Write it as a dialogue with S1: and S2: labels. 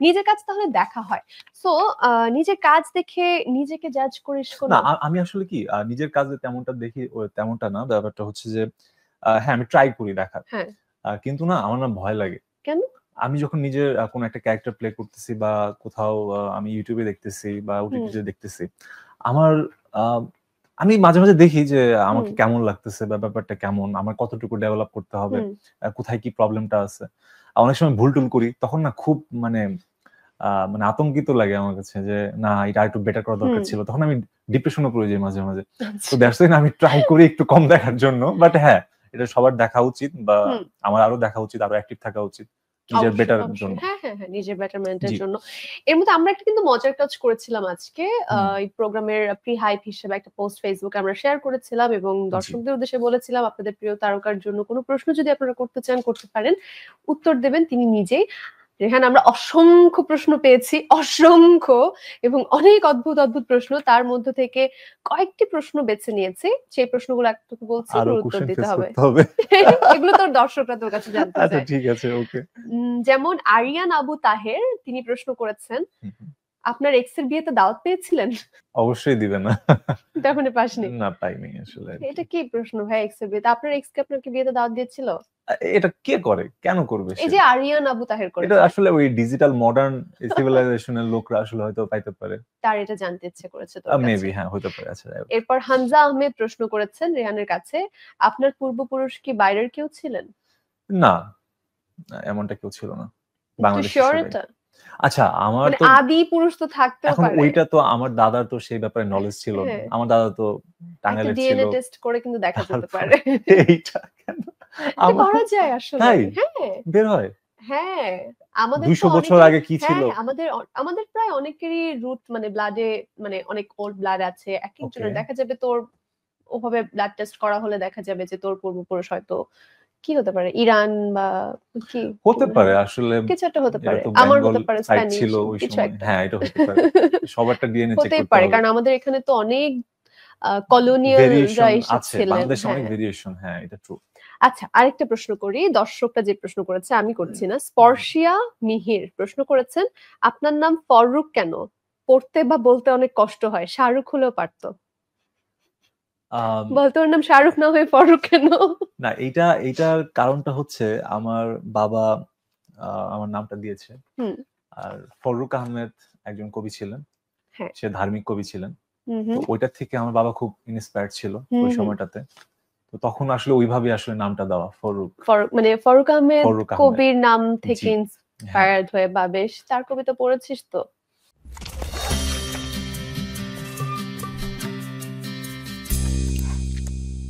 S1: নিজের কাজ তাহলে দেখা হয়। সো নিজের কাজ দেখে নিজেকে জাজ করিস
S2: না
S1: কোনো?
S2: আমি আসলে কি নিজের কাজে তেমনটা দেখি তেমনটা না, ব্যাপারটা হচ্ছে যে হ্যাঁ আমি ট্রাই করি দেখার,
S1: হ্যাঁ,
S2: কিন্তু না আমার না ভয় লাগে।
S1: কেন?
S2: আমি যখন নিজের কোনো একটা ক্যারেক্টার প্লে করতেছি বা কোথাও আমি ইউটিউবে দেখতেছি বা
S1: হুম,
S2: ওটিটিতে দেখতেছি, আমার আহ, আমি মাঝে মাঝে দেখি যে
S1: হুম,
S2: আমাকে কেমন লাগতেছে বা ব্যাপারটা কেমন, আমার কতটুকু ডেভেলপ করতে হবে,
S1: হুম।
S2: কোথায় কি প্রবলেমটা আছে। অনেক সময় ভুল টুল করি, তখন না খুব মানে মানে আতঙ্কিত লাগে আমার কাছে যে না এটা একটু বেটার করা দরকার
S1: হুম,
S2: ছিল, তখন আমি ডিপ্রেশনে পড়ে যাই মাঝে মাঝে। তো
S1: আচ্ছা।
S2: দ্যাটস ওয়াই আমি ট্রাই করি একটু কম দেখার জন্য, বাট হ্যাঁ এটা সবার দেখা উচিত বা
S1: হুম,
S2: আমার আরো দেখা উচিত, আরো অ্যাক্টিভ থাকা উচিত নিজের
S1: অবশ্যই,
S2: বেটার
S1: অবশ্যই।
S2: জন্য।
S1: হ্যাঁ, হ্যাঁ, হ্যাঁ, নিজের বেটারমেন্টের
S2: জি।
S1: জন্য। এর মধ্যে আমরা একটা কিন্তু মজার কাজ করেছিলাম আজকে।
S2: হুম।
S1: এই প্রোগ্রামের প্রি হাইপ হিসেবে একটা পোস্ট ফেসবুকে আমরা শেয়ার করেছিলাম এবং
S2: জি।
S1: দর্শকদের উদ্দেশ্যে বলেছিলাম আপনাদের প্রিয় তারকার জন্য কোনো প্রশ্ন যদি আপনারা করতে চান করতে পারেন। উত্তর দেবেন তিনি নিজেই। রেহান, আমরা অসংখ্য প্রশ্ন পেয়েছি, অসংখ্য, এবং অনেক অদ্ভুত অদ্ভুত প্রশ্ন। তার মধ্য থেকে কয়েকটি প্রশ্ন বেছে নিয়েছি। সেই প্রশ্নগুলো একটু বলছি,
S2: আরো
S1: এগুলোর উত্তর
S2: কোশ্চেন
S1: দিতে
S2: ফেস
S1: হবে।
S2: করতে হবে।
S1: এগুলো তোর দর্শকরা তোর কাছে জানতে
S2: আচ্ছা
S1: চায়।
S2: ঠিক আছে, ওকে।
S1: যেমন আরিয়ান আবু তাহের, তিনি প্রশ্ন করেছেন, আপনার এক্স এর বিয়েতে দাওয়াত পেয়েছিলেন?
S2: অবশ্যই দিবে না।
S1: তখন পাসনি?
S2: না পাইনি আসলে আর কি।
S1: এটা কি প্রশ্ন ভাই, এক্স এর বিয়েতে? আপনার এক্স কে আপনাকে বিয়েতে দাওয়াত দিয়েছিল?
S2: এটা কে করে, কেন করবে
S1: এই
S2: সে?
S1: যে আরিয়ান আবু তাহের
S2: এটা
S1: করেছে।
S2: আসলে ওই ডিজিটাল মডার্ন সিভিলাইজেশনের লোকরা আসলে হয়তো পাইতে পারে।
S1: তার এটা জানতে ইচ্ছে করেছে তোর কাছে।
S2: মেবি, হ্যাঁ হতে পারে। আচ্ছা যাই হোক।
S1: এরপর হামজা আহমেদ প্রশ্ন করেছেন রেহানের কাছে, আপনার পূর্বপুরুষ কি বাইরের কেউ ছিলেন?
S2: না, এমনটা কেউ ছিল না
S1: তুই
S2: বাংলাদেশি
S1: শিওর
S2: সবাই।
S1: এটা?
S2: আচ্ছা আমার
S1: মানে
S2: তো
S1: আদি পুরুষ তো থাকতেও
S2: এখন
S1: পারে।
S2: ওইটা তো আমার দাদার তো সেই ব্যাপারে নলেজ ছিল না,
S1: হ্যাঁ,
S2: আমার দাদা তো
S1: একটা
S2: টাঙ্গাইলের ছিল।
S1: ডিএনএ টেস্ট করে কিন্তু দেখা যেতে
S2: তারপর
S1: পারে।
S2: এইটা কেন
S1: এটা
S2: আমার,
S1: করা যায় আসলে।
S2: তাই
S1: হ্যাঁ,
S2: বের হয়
S1: হ্যাঁ, আমাদের তো
S2: 200 বছর
S1: অনেকেরই,
S2: আগে কি
S1: হ্যাঁ,
S2: ছিল।
S1: হ্যাঁ, আমাদের প্রায় অনেকেরই রুট মানে ব্লাডে, মানে অনেক ওল্ড ব্লাড আছে।
S2: ওকে,
S1: একেকজনের দেখা যাবে তোর ওভাবে ব্লাড টেস্ট করা হলে দেখা যাবে যে তোর পূর্বপুরুষ হয়তো কি হতে পারে, ইরান বা কি, কি
S2: হতে
S1: মনে
S2: পারে
S1: হয়
S2: আসলে।
S1: কিছু একটা হতে
S2: এটা
S1: পারে,
S2: তো
S1: আমার
S2: বেঙ্গল
S1: হতে পারে
S2: সাইড
S1: স্প্যানিশ,
S2: ছিল ওই
S1: কিছু
S2: সময়,
S1: একটা।
S2: হ্যাঁ এটা হতে পারে। সবারটা ডিএনএ চেক
S1: হতেই
S2: করতে
S1: পারে,
S2: হবে।
S1: কারণ আমাদের এখানে তো অনেক কলোনিয়ালরা
S2: ভেরিয়েশন আছে
S1: এসেছিলেন।
S2: বাংলাদেশে, অনেক
S1: হ্যাঁ।
S2: ভেরিয়েশন, হ্যাঁ এটা ট্রু।
S1: আচ্ছা, আরেকটা প্রশ্ন করি। দর্শকরা যে প্রশ্ন করেছে আমি করছি না। স্পর্শিয়া মিহির প্রশ্ন করেছেন, আপনার নাম ফররুক কেন? পড়তে বা বলতে অনেক কষ্ট হয়, শাহরুখ হলেও পারতো। বলতো ওর নাম শাহরুখ না হয়ে ফররুক কেন?
S2: না এইটার কারণটা হচ্ছে আমার বাবা আমার নামটা দিয়েছে।
S1: হুম,
S2: আর ফররুক আহমেদ একজন কবি ছিলেন,
S1: হ্যাঁ,
S2: সে ধার্মিক কবি ছিলেন।
S1: হুম,
S2: তো
S1: হুম,
S2: ওইটা থেকে আমার বাবা খুব ইন্সপায়ার্ড ছিল
S1: হুম,
S2: ওই
S1: হুম।
S2: সময়টাতে। তো তখন আসলে ওইভাবে আসলে নামটা দেওয়া ফররুক।
S1: ফরুক মানে ফরুক আহমেদ
S2: ফররুক আহমেদ,
S1: কবির নাম
S2: জি
S1: থেকে
S2: হ্যাঁ।
S1: ইন্সপায়ার্ড হয়ে, বা বেশ, তার কবিতা পড়েছিস তো?